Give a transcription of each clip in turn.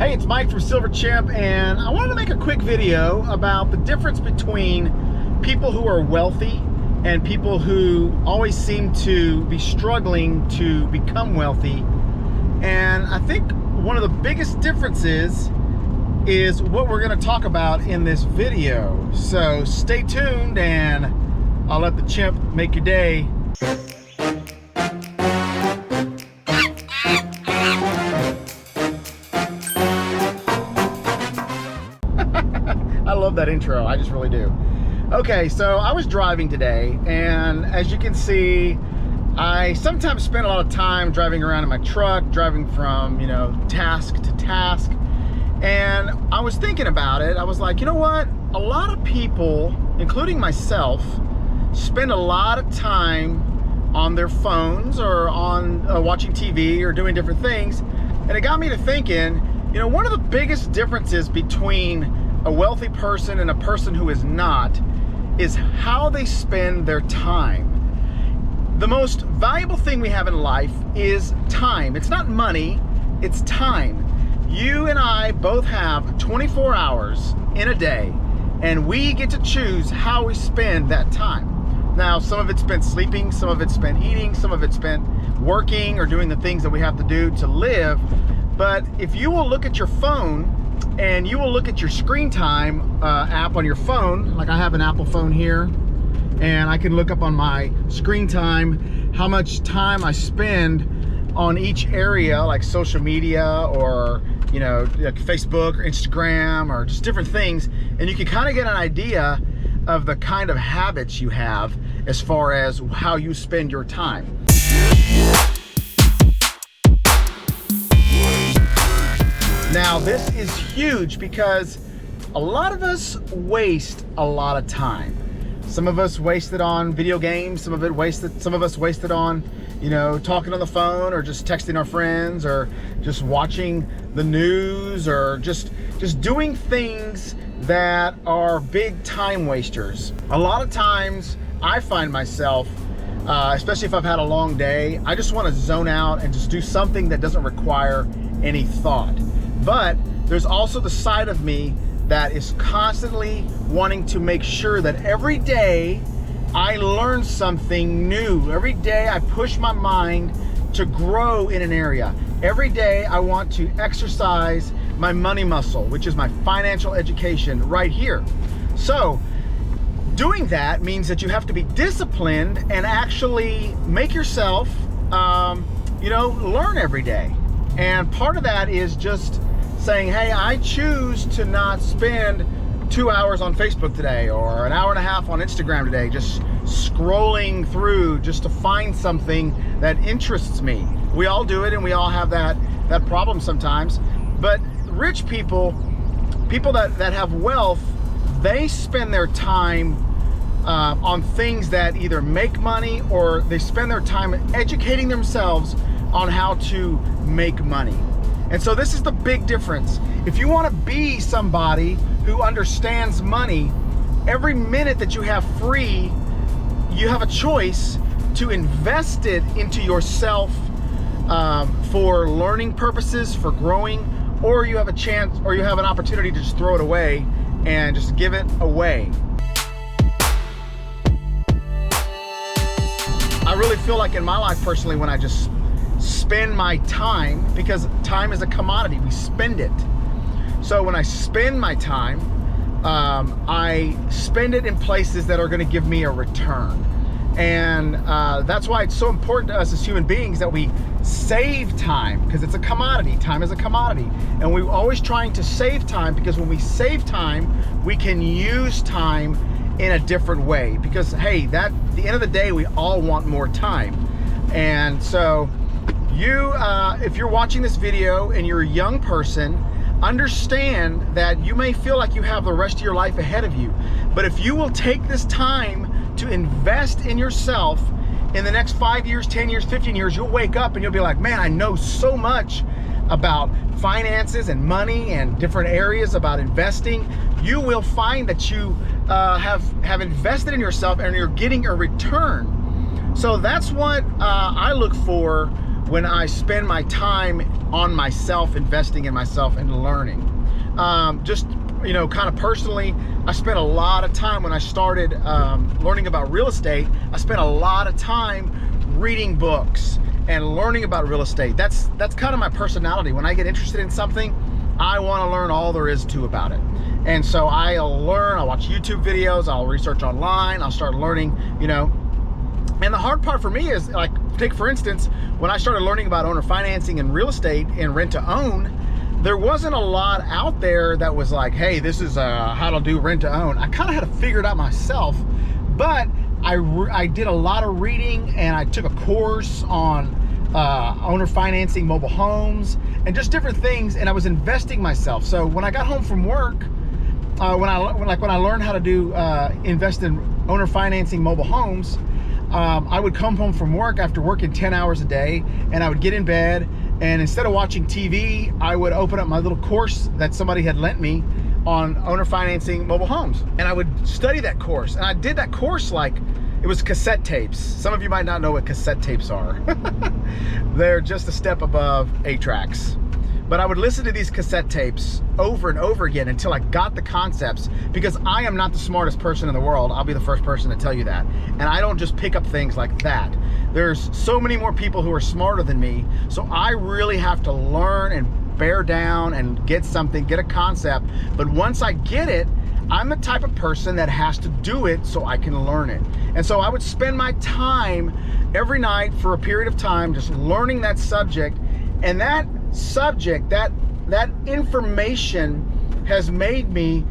Hey, it's Mike from Silver Chimp, and I wanted to make a quick video about the difference between people who are wealthy and people who always seem to be struggling to become wealthy. And I think one of the biggest differences is what we're going to talk about in this video. So stay tuned and I'll let the chimp make your day. I love that intro, I just really do. Okay, so I was driving today, and as you can see, I sometimes spend a lot of time driving around in my truck, driving from, task to task. And I was thinking about it. I was like, you know what? A lot of people, including myself, spend a lot of time on their phones or on watching TV or doing different things. And it got me to thinking, one of the biggest differences between a wealthy person and a person who is not is how they spend their time. The most valuable thing we have in life is time. It's not money, it's time. You and I both have 24 hours in a day, and we get to choose how we spend that time. Now, some of it's spent sleeping, some of it's spent eating, some of it's spent working or doing the things that we have to do to live. But if you will look at your phone and you will look at your screen time app on your phone, like I have an Apple phone here, and I can look up on my screen time how much time I spend on each area, like social media or like Facebook or Instagram or just different things, and you can kind of get an idea of the kind of habits you have as far as how you spend your time. Now, this is huge because a lot of us waste a lot of time. Some of us waste it on video games, some of us waste it on, talking on the phone or just texting our friends or just watching the news or just doing things that are big time wasters. A lot of times I find myself, especially if I've had a long day, I just want to zone out and just do something that doesn't require any thought. But there's also the side of me that is constantly wanting to make sure that every day I learn something new. Every day I push my mind to grow in an area. Every day I want to exercise my money muscle, which is my financial education right here. So doing that means that you have to be disciplined and actually make yourself, learn every day. And part of that is just saying, hey, I choose to not spend 2 hours on Facebook today or an hour and a half on Instagram today, just scrolling through just to find something that interests me. We all do it, and we all have that problem sometimes. But rich people that have wealth, they spend their time on things that either make money or they spend their time educating themselves on how to make money. And so this is the big difference. If you want to be somebody who understands money, every minute that you have free, you have a choice to invest it into yourself for learning purposes, for growing, or you have a chance, or you have an opportunity to just throw it away and just give it away. I really feel like in my life personally, when I just spend my time, because time is a commodity, we spend it. So when I spend my time, I spend it in places that are going to give me a return. And that's why it's so important to us as human beings that we save time, because it's a commodity. Time is a commodity, and we're always trying to save time, because when we save time, we can use time in a different way. Because hey, at the end of the day, we all want more time. And so if you're watching this video and you're a young person, understand that you may feel like you have the rest of your life ahead of you. But if you will take this time to invest in yourself, in the next 5 years, 10 years, 15 years, you'll wake up and you'll be like, man, I know so much about finances and money and different areas about investing. You will find that you have invested in yourself and you're getting a return. So that's what I look for when I spend my time on myself, investing in myself and learning. Just, you know, kind of personally, I spent a lot of time when I started learning about real estate. I spent a lot of time reading books and learning about real estate. That's kind of my personality. When I get interested in something, I want to learn all there is to about it. And so I'll learn, I'll watch YouTube videos, I'll research online, I'll start learning, you know. And the hard part for me is, like, take for instance, when I started learning about owner financing and real estate and rent to own, there wasn't a lot out there that was like, hey, this is how to do rent to own. I kind of had to figure it out myself, but I did a lot of reading, and I took a course on owner financing mobile homes and just different things, and I was investing myself. So when I got home from work, when I learned how to do invest in owner financing mobile homes, I would come home from work after working 10 hours a day, and I would get in bed, and instead of watching TV, I would open up my little course that somebody had lent me on owner financing mobile homes, and I would study that course. And I did that course like it was cassette tapes. Some of you might not know what cassette tapes are. They're just a step above 8-tracks. But I would listen to these cassette tapes over and over again until I got the concepts, because I am not the smartest person in the world. I'll be the first person to tell you that. And I don't just pick up things like that. There's so many more people who are smarter than me. So I really have to learn and bear down and get something, get a concept. But once I get it, I'm the type of person that has to do it so I can learn it. And so I would spend my time every night for a period of time just learning that subject. And that subject, that information has made me,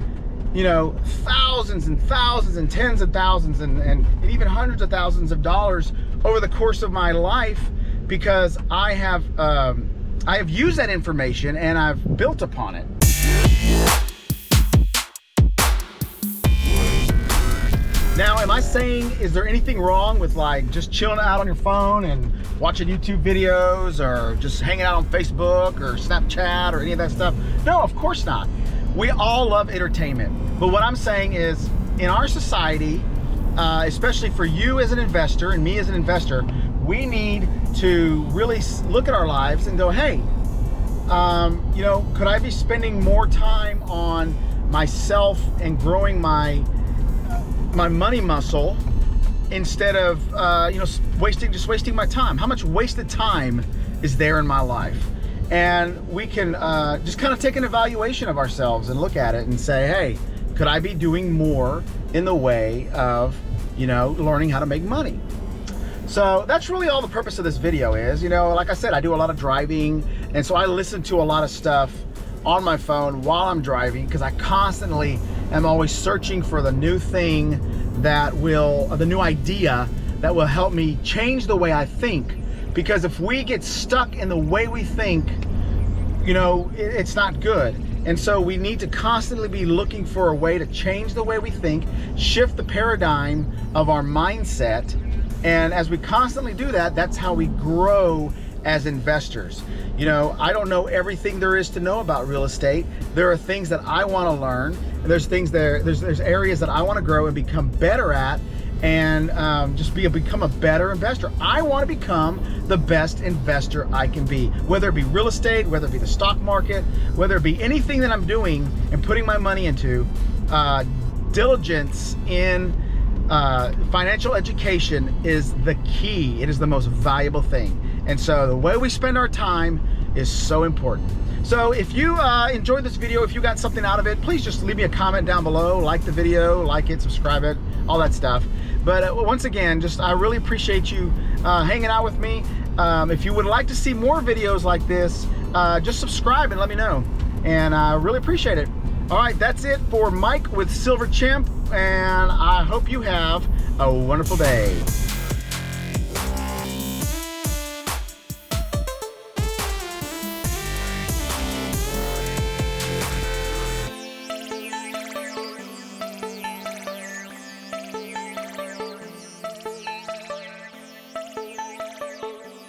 you know, thousands and thousands and tens of thousands and even hundreds of thousands of dollars over the course of my life, because I have used that information and I've built upon it. Now, am I saying, is there anything wrong with like just chilling out on your phone and watching YouTube videos, or just hanging out on Facebook or Snapchat or any of that stuff? No, of course not. We all love entertainment. But what I'm saying is, in our society, especially for you as an investor and me as an investor, we need to really look at our lives and go, hey, you know, could I be spending more time on myself and growing my money muscle instead of you know, just wasting my time? How much wasted time is there in my life? And we can just kind of take an evaluation of ourselves and look at it and say, hey, could I be doing more in the way of, you know, learning how to make money? So that's really all the purpose of this video is. You know, like I said, I do a lot of driving, and so I listen to a lot of stuff on my phone while I'm driving, because I constantly am always searching for the new thing that will, the new idea that will help me change the way I think. Because if we get stuck in the way we think, you know, it's not good. And so we need to constantly be looking for a way to change the way we think, shift the paradigm of our mindset. And as we constantly do that, that's how we grow as investors. You know, I don't know everything there is to know about real estate. There are things that I want to learn, and there's things there's areas that I want to grow and become better at, and just become a better investor. I want to become the best investor I can be, whether it be real estate, whether it be the stock market, whether it be anything that I'm doing and putting my money into. Diligence in financial education is the key. It is the most valuable thing. And so the way we spend our time is so important. So if you enjoyed this video, if you got something out of it, please just leave me a comment down below, like the video, like it, subscribe it, all that stuff. But once again, I really appreciate you hanging out with me. If you would like to see more videos like this, just subscribe and let me know. And I really appreciate it. All right, that's it for Mike with Silver Chimp, and I hope you have a wonderful day.